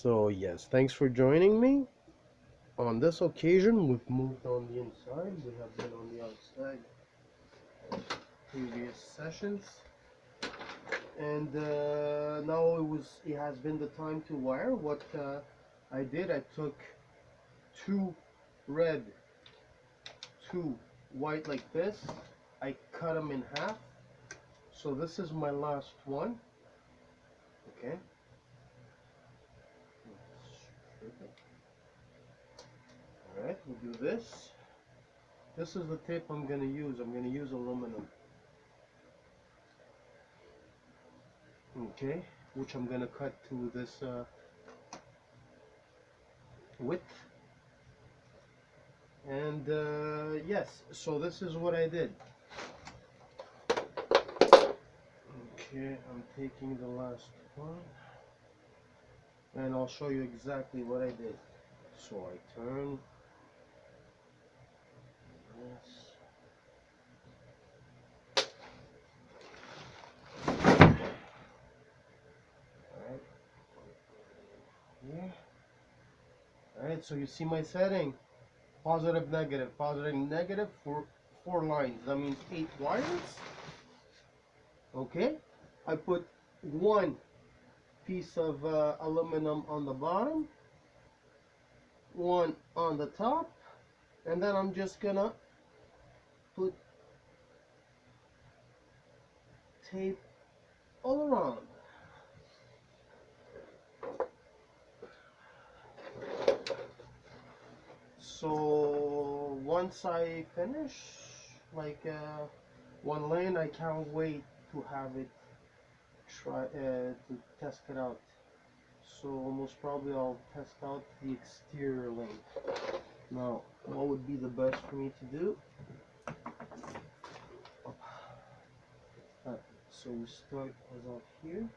So yes, thanks for joining me. On this occasion, we've moved on the inside. We have been on the outside previous sessions, and now it has been the time to wire. What I did, I took two red, two white like this. I cut them in half. So this is my last one. Okay. All right, we'll do this. This is the tape I'm going to use. I'm going to use aluminum. Okay, which I'm going to cut to this width. And yes, so this is what I did. Okay, I'm taking the last one. And I'll show you exactly what I did. So I turn this. Here. Alright, so you see my setting. Positive, negative for 4 lines. That means 8 wires. Okay. I put one piece of aluminum on the bottom, one on the top, and then I'm just gonna put tape all around. So once I finish like one lane, I can't wait to have it to test it out. So most probably I'll test out the exterior lane. Now what would be the best for me to do? So we start as of here.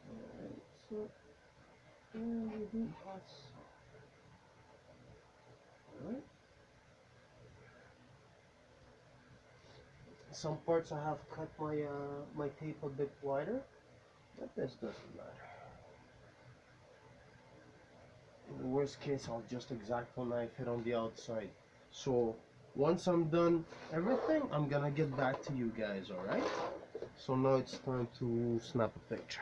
Alright, so and we do us. Alright. Some parts I have cut my my tape a bit wider, but this doesn't matter. In the worst case, I'll just X-Acto knife it on the outside. So once I'm done everything, I'm gonna get back to you guys, alright? So now it's time to snap a picture.